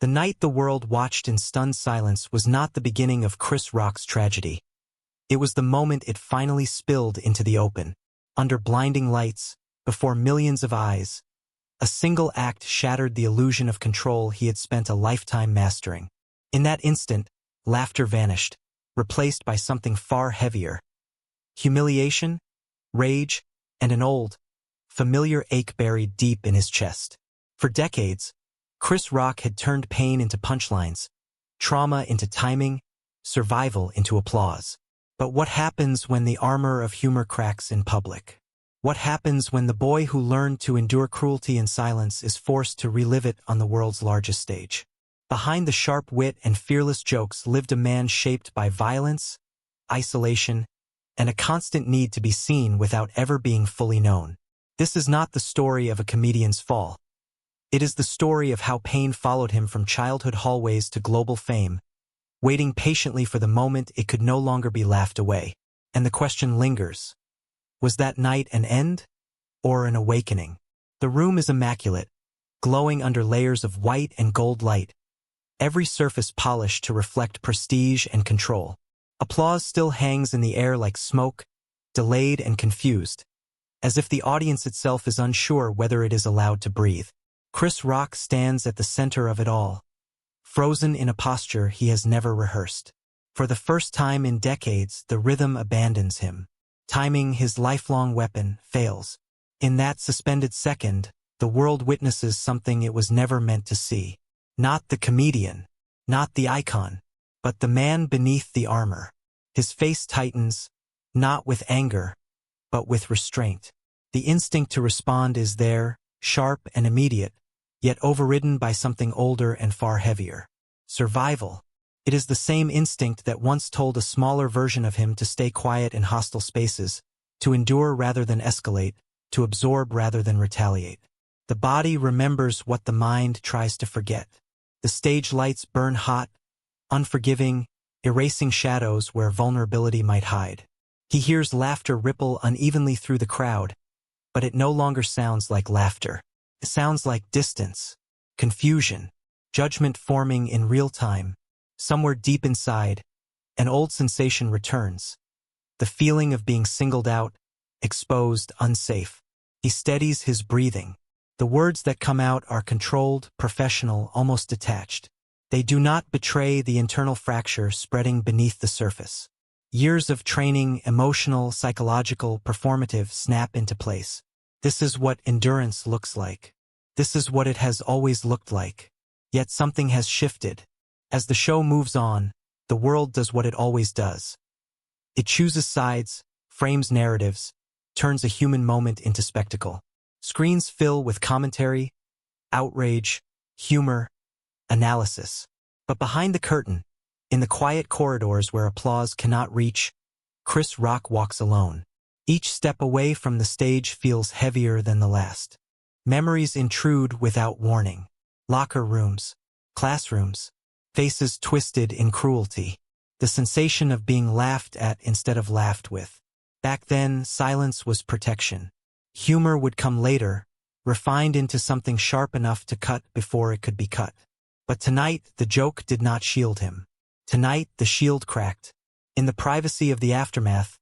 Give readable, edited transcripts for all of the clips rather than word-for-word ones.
The night the world watched in stunned silence was not the beginning of Chris Rock's tragedy. It was the moment it finally spilled into the open. Under blinding lights, before millions of eyes, a single act shattered the illusion of control he had spent a lifetime mastering. In that instant, laughter vanished, replaced by something far heavier. Humiliation, rage, and an old, familiar ache buried deep in his chest. For decades, Chris Rock had turned pain into punchlines, trauma into timing, survival into applause. But what happens when the armor of humor cracks in public? What happens when the boy who learned to endure cruelty in silence is forced to relive it on the world's largest stage? Behind the sharp wit and fearless jokes lived a man shaped by violence, isolation, and a constant need to be seen without ever being fully known. This is not the story of a comedian's fall. It is the story of how pain followed him from childhood hallways to global fame, waiting patiently for the moment it could no longer be laughed away. And the question lingers. Was that night an end or an awakening? The room is immaculate, glowing under layers of white and gold light, every surface polished to reflect prestige and control. Applause still hangs in the air like smoke, delayed and confused, as if the audience itself is unsure whether it is allowed to breathe. Chris Rock stands at the center of it all, frozen in a posture he has never rehearsed. For the first time in decades, the rhythm abandons him. Timing, his lifelong weapon, fails. In that suspended second, the world witnesses something it was never meant to see. Not the comedian, not the icon, but the man beneath the armor. His face tightens, not with anger, but with restraint. The instinct to respond is there, sharp and immediate, yet overridden by something older and far heavier. Survival. It is the same instinct that once told a smaller version of him to stay quiet in hostile spaces, to endure rather than escalate, to absorb rather than retaliate. The body remembers what the mind tries to forget. The stage lights burn hot, unforgiving, erasing shadows where vulnerability might hide. He hears laughter ripple unevenly through the crowd, but it no longer sounds like laughter. It sounds like distance, confusion, judgment forming in real time. Somewhere deep inside, an old sensation returns. The feeling of being singled out, exposed, unsafe. He steadies his breathing. The words that come out are controlled, professional, almost detached. They do not betray the internal fracture spreading beneath the surface. Years of training, emotional, psychological, performative, snap into place. This is what endurance looks like. This is what it has always looked like. Yet something has shifted. As the show moves on, the world does what it always does. It chooses sides, frames narratives, turns a human moment into spectacle. Screens fill with commentary, outrage, humor, analysis. But behind the curtain, in the quiet corridors where applause cannot reach, Chris Rock walks alone. Each step away from the stage feels heavier than the last. Memories intrude without warning. Locker rooms, classrooms, faces twisted in cruelty. The sensation of being laughed at instead of laughed with. Back then, silence was protection. Humor would come later, refined into something sharp enough to cut before it could be cut. But tonight, the joke did not shield him. Tonight, the shield cracked. In the privacy of the aftermath,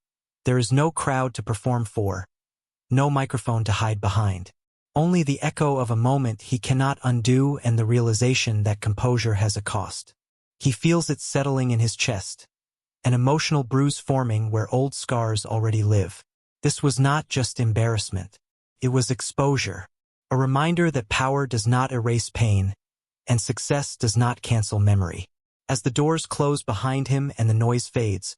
there is no crowd to perform for, no microphone to hide behind. Only the echo of a moment he cannot undo and the realization that composure has a cost. He feels it settling in his chest, an emotional bruise forming where old scars already live. This was not just embarrassment. It was exposure, a reminder that power does not erase pain, and success does not cancel memory. As the doors close behind him and the noise fades,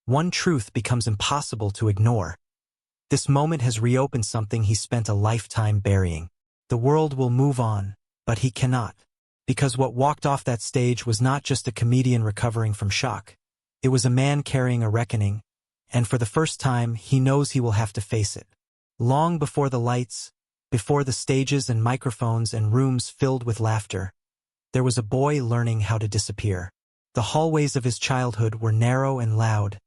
one truth becomes impossible to ignore. This moment has reopened something he spent a lifetime burying. The world will move on, but he cannot. Because what walked off that stage was not just a comedian recovering from shock. It was a man carrying a reckoning, and for the first time, he knows he will have to face it. Long before the lights, before the stages and microphones and rooms filled with laughter, there was a boy learning how to disappear. The hallways of his childhood were narrow and loud,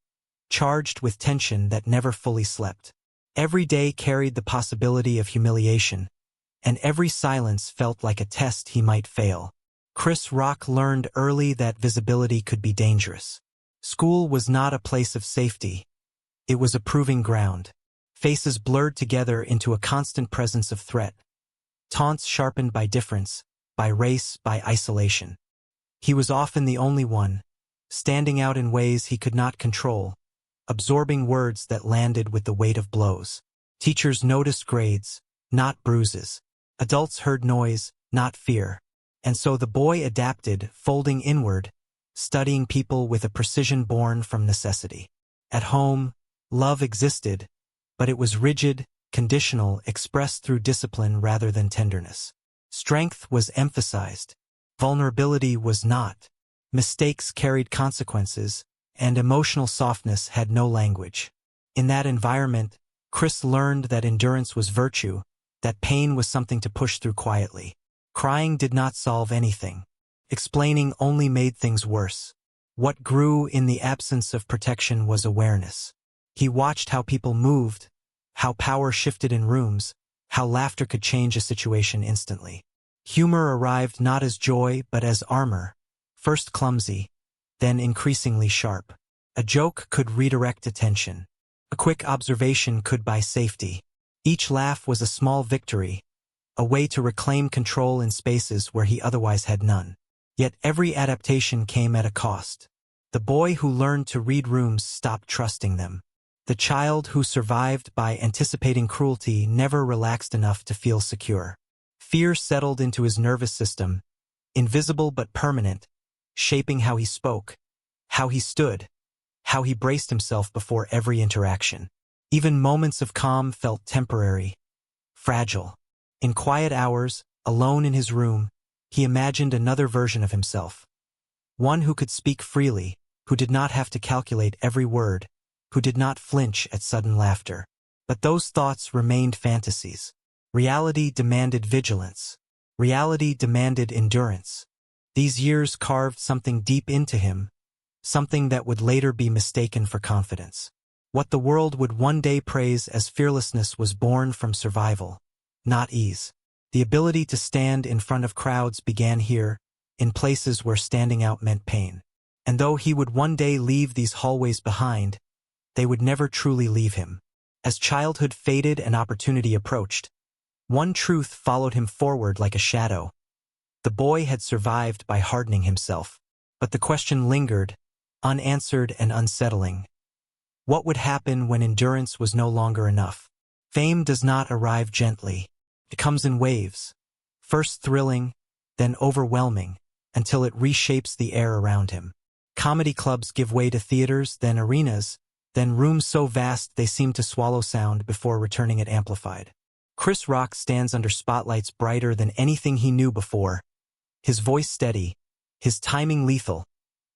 charged with tension that never fully slept. Every day carried the possibility of humiliation, and every silence felt like a test he might fail. Chris Rock learned early that visibility could be dangerous. School was not a place of safety. It was a proving ground. Faces blurred together into a constant presence of threat. Taunts sharpened by difference, by race, by isolation. He was often the only one, standing out in ways he could not control, absorbing words that landed with the weight of blows. Teachers noticed grades, not bruises. Adults heard noise, not fear. And so the boy adapted, folding inward, studying people with a precision born from necessity. At home, love existed, but it was rigid, conditional, expressed through discipline rather than tenderness. Strength was emphasized. Vulnerability was not. Mistakes carried consequences, and emotional softness had no language. In that environment, Chris learned that endurance was virtue, that pain was something to push through quietly. Crying did not solve anything. Explaining only made things worse. What grew in the absence of protection was awareness. He watched how people moved, how power shifted in rooms, how laughter could change a situation instantly. Humor arrived not as joy but as armor, first clumsy, then increasingly sharp. A joke could redirect attention. A quick observation could buy safety. Each laugh was a small victory, a way to reclaim control in spaces where he otherwise had none. Yet every adaptation came at a cost. The boy who learned to read rooms stopped trusting them. The child who survived by anticipating cruelty never relaxed enough to feel secure. Fear settled into his nervous system, invisible but permanent, shaping how he spoke, how he stood, how he braced himself before every interaction. Even moments of calm felt temporary, fragile. In quiet hours, alone in his room, he imagined another version of himself. One who could speak freely, who did not have to calculate every word, who did not flinch at sudden laughter. But those thoughts remained fantasies. Reality demanded vigilance. Reality demanded endurance. These years carved something deep into him, something that would later be mistaken for confidence. What the world would one day praise as fearlessness was born from survival, not ease. The ability to stand in front of crowds began here, in places where standing out meant pain. And though he would one day leave these hallways behind, they would never truly leave him. As childhood faded and opportunity approached, one truth followed him forward like a shadow. The boy had survived by hardening himself, but the question lingered, unanswered and unsettling. What would happen when endurance was no longer enough? Fame does not arrive gently. It comes in waves, first thrilling, then overwhelming, until it reshapes the air around him. Comedy clubs give way to theaters, then arenas, then rooms so vast they seem to swallow sound before returning it amplified. Chris Rock stands under spotlights brighter than anything he knew before, his voice steady, his timing lethal,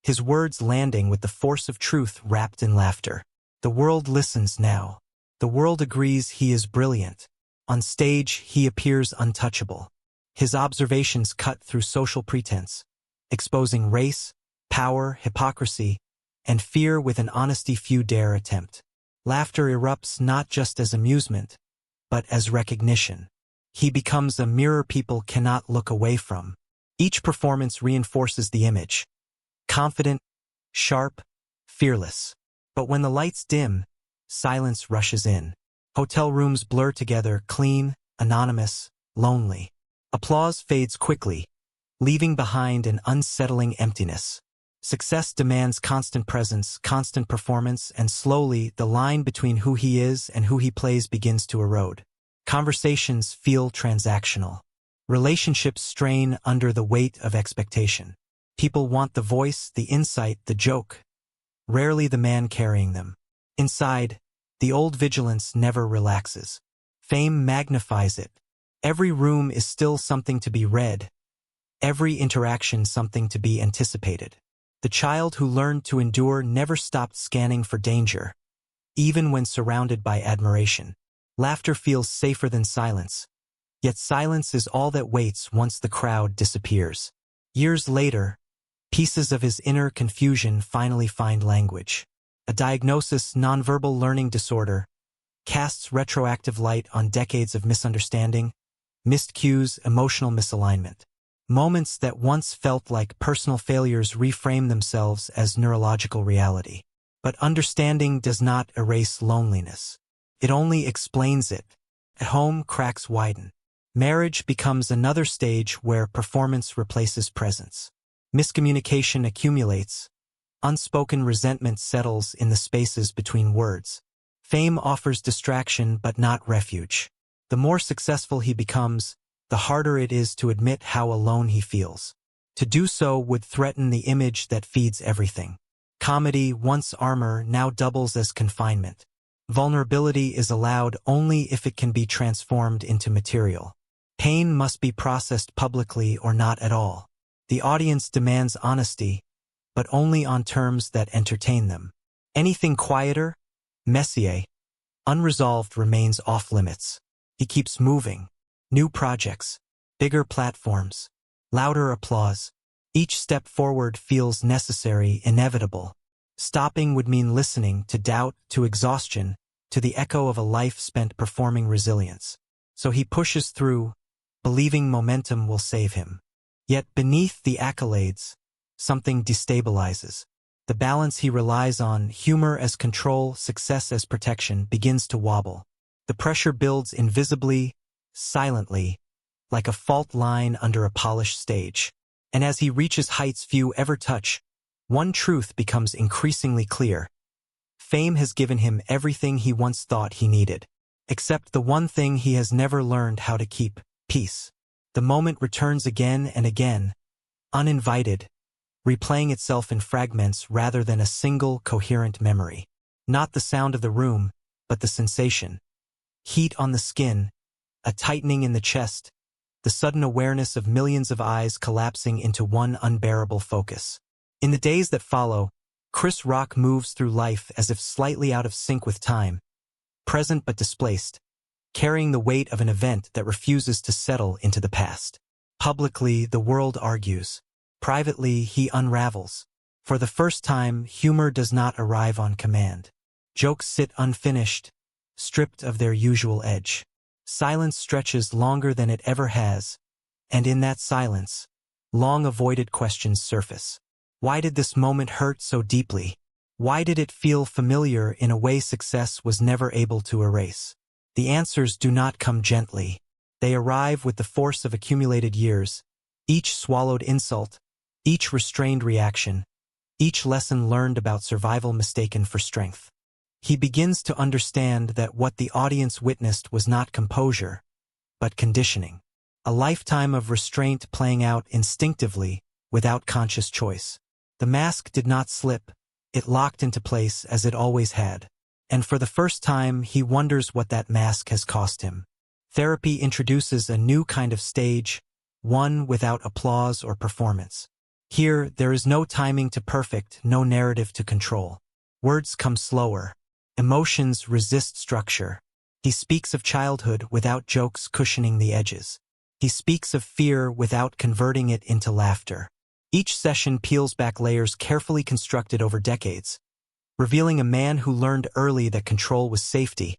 his words landing with the force of truth wrapped in laughter. The world listens now. The world agrees he is brilliant. On stage, he appears untouchable. His observations cut through social pretense, exposing race, power, hypocrisy, and fear with an honesty few dare attempt. Laughter erupts not just as amusement, but as recognition. He becomes a mirror people cannot look away from. Each performance reinforces the image. Confident, sharp, fearless. But when the lights dim, silence rushes in. Hotel rooms blur together, clean, anonymous, lonely. Applause fades quickly, leaving behind an unsettling emptiness. Success demands constant presence, constant performance, and slowly the line between who he is and who he plays begins to erode. Conversations feel transactional. Relationships strain under the weight of expectation. People want the voice, the insight, the joke, rarely the man carrying them. Inside, the old vigilance never relaxes. Fame magnifies it. Every room is still something to be read, every interaction something to be anticipated. The child who learned to endure never stopped scanning for danger, even when surrounded by admiration. Laughter feels safer than silence, yet silence is all that waits once the crowd disappears. Years later, pieces of his inner confusion finally find language. A diagnosis, nonverbal learning disorder, casts retroactive light on decades of misunderstanding, missed cues, emotional misalignment. Moments that once felt like personal failures reframe themselves as neurological reality. But understanding does not erase loneliness. It only explains it. At home, cracks widen. Marriage becomes another stage where performance replaces presence. Miscommunication accumulates. Unspoken resentment settles in the spaces between words. Fame offers distraction but not refuge. The more successful he becomes, the harder it is to admit how alone he feels. To do so would threaten the image that feeds everything. Comedy, once armor, now doubles as confinement. Vulnerability is allowed only if it can be transformed into material. Pain must be processed publicly or not at all. The audience demands honesty, but only on terms that entertain them. Anything quieter, messier, unresolved remains off-limits. He keeps moving. New projects, bigger platforms, louder applause. Each step forward feels necessary, inevitable. Stopping would mean listening to doubt, to exhaustion, to the echo of a life spent performing resilience. So he pushes through, believing momentum will save him. Yet beneath the accolades, something destabilizes. The balance he relies on, humor as control, success as protection, begins to wobble. The pressure builds invisibly, silently, like a fault line under a polished stage. And as he reaches heights few ever touch, one truth becomes increasingly clear. Fame has given him everything he once thought he needed, except the one thing he has never learned how to keep: peace. The moment returns again and again, uninvited, replaying itself in fragments rather than a single coherent memory. Not the sound of the room, but the sensation. Heat on the skin, a tightening in the chest, the sudden awareness of millions of eyes collapsing into one unbearable focus. In the days that follow, Chris Rock moves through life as if slightly out of sync with time, present but displaced, carrying the weight of an event that refuses to settle into the past. Publicly, the world argues. Privately, he unravels. For the first time, humor does not arrive on command. Jokes sit unfinished, stripped of their usual edge. Silence stretches longer than it ever has, and in that silence, long-avoided questions surface. Why did this moment hurt so deeply? Why did it feel familiar in a way success was never able to erase? The answers do not come gently. They arrive with the force of accumulated years, each swallowed insult, each restrained reaction, each lesson learned about survival mistaken for strength. He begins to understand that what the audience witnessed was not composure, but conditioning. A lifetime of restraint playing out instinctively, without conscious choice. The mask did not slip, it locked into place as it always had. And for the first time, he wonders what that mask has cost him. Therapy introduces a new kind of stage, one without applause or performance. Here, there is no timing to perfect, no narrative to control. Words come slower. Emotions resist structure. He speaks of childhood without jokes cushioning the edges. He speaks of fear without converting it into laughter. Each session peels back layers carefully constructed over decades, revealing a man who learned early that control was safety,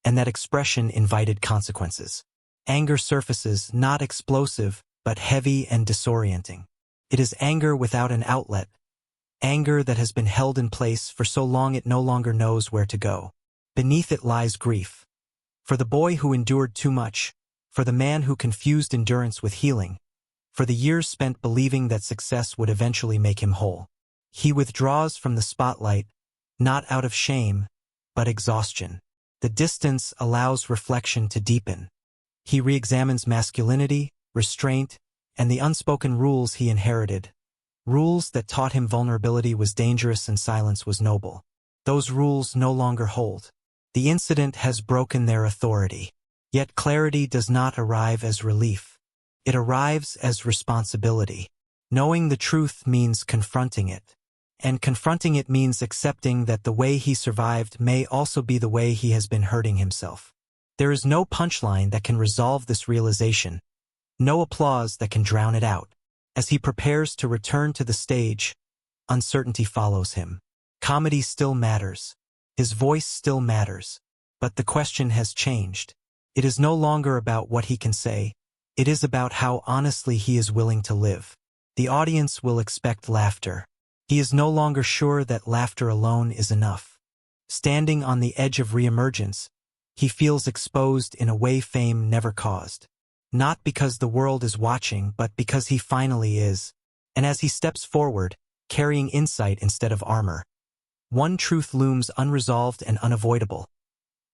and that expression invited consequences. Anger surfaces, not explosive, but heavy and disorienting. It is anger without an outlet, anger that has been held in place for so long it no longer knows where to go. Beneath it lies grief. For the boy who endured too much, for the man who confused endurance with healing, for the years spent believing that success would eventually make him whole. He withdraws from the spotlight, not out of shame, but exhaustion. The distance allows reflection to deepen. He re-examines masculinity, restraint, and the unspoken rules he inherited. Rules that taught him vulnerability was dangerous and silence was noble. Those rules no longer hold. The incident has broken their authority. Yet clarity does not arrive as relief. It arrives as responsibility. Knowing the truth means confronting it. And confronting it means accepting that the way he survived may also be the way he has been hurting himself. There is no punchline that can resolve this realization, no applause that can drown it out. As he prepares to return to the stage, uncertainty follows him. Comedy still matters. His voice still matters. But the question has changed. It is no longer about what he can say. It is about how honestly he is willing to live. The audience will expect laughter. He is no longer sure that laughter alone is enough. Standing on the edge of reemergence, he feels exposed in a way fame never caused. Not because the world is watching, but because he finally is. And as he steps forward, carrying insight instead of armor, one truth looms unresolved and unavoidable.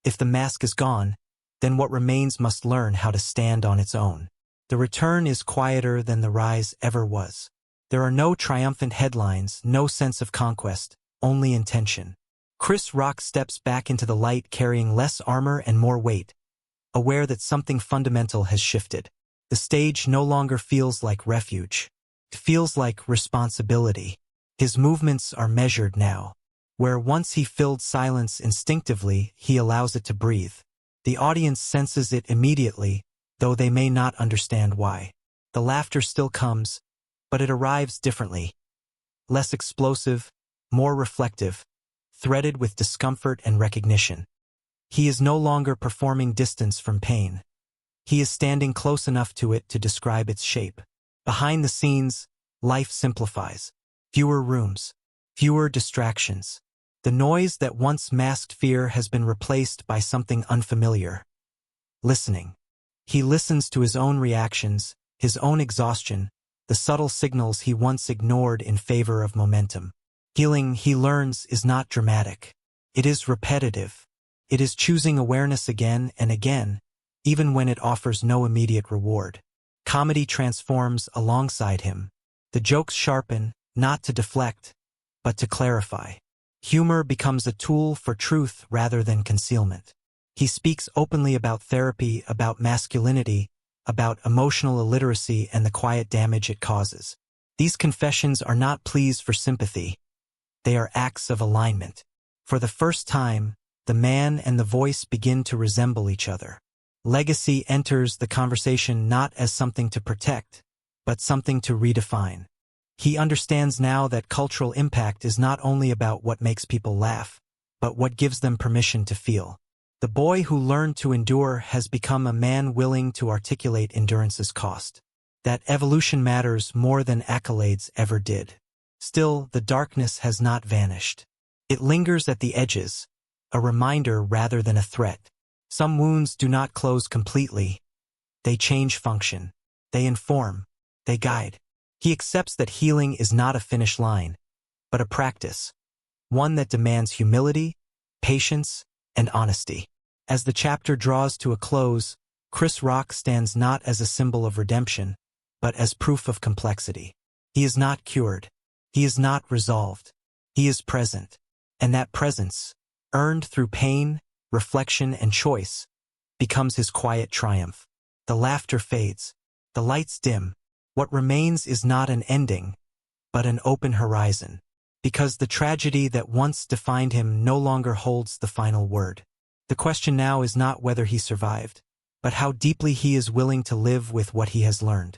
If the mask is gone, then what remains must learn how to stand on its own. The return is quieter than the rise ever was. There are no triumphant headlines, no sense of conquest, only intention. Chris Rock steps back into the light carrying less armor and more weight, aware that something fundamental has shifted. The stage no longer feels like refuge. It feels like responsibility. His movements are measured now. Where once he filled silence instinctively, he allows it to breathe. The audience senses it immediately, though they may not understand why. The laughter still comes, but it arrives differently. Less explosive, more reflective, threaded with discomfort and recognition. He is no longer performing distance from pain. He is standing close enough to it to describe its shape. Behind the scenes, life simplifies. Fewer rooms, fewer distractions. The noise that once masked fear has been replaced by something unfamiliar. Listening. He listens to his own reactions, his own exhaustion, the subtle signals he once ignored in favor of momentum. Healing, he learns, is not dramatic. It is repetitive. It is choosing awareness again and again, even when it offers no immediate reward. Comedy transforms alongside him. The jokes sharpen, not to deflect, but to clarify. Humor becomes a tool for truth rather than concealment. He speaks openly about therapy, about masculinity, about emotional illiteracy and the quiet damage it causes. These confessions are not pleas for sympathy. They are acts of alignment. For the first time, the man and the voice begin to resemble each other. Legacy enters the conversation not as something to protect, but something to redefine. He understands now that cultural impact is not only about what makes people laugh, but what gives them permission to feel. The boy who learned to endure has become a man willing to articulate endurance's cost. That evolution matters more than accolades ever did. Still, the darkness has not vanished. It lingers at the edges, a reminder rather than a threat. Some wounds do not close completely. They change function. They inform. They guide. He accepts that healing is not a finish line, but a practice, one that demands humility, patience, and honesty. As the chapter draws to a close, Chris Rock stands not as a symbol of redemption, but as proof of complexity. He is not cured. He is not resolved. He is present. And that presence, earned through pain, reflection, and choice, becomes his quiet triumph. The laughter fades. The lights dim. What remains is not an ending, but an open horizon. Because the tragedy that once defined him no longer holds the final word. The question now is not whether he survived, but how deeply he is willing to live with what he has learned.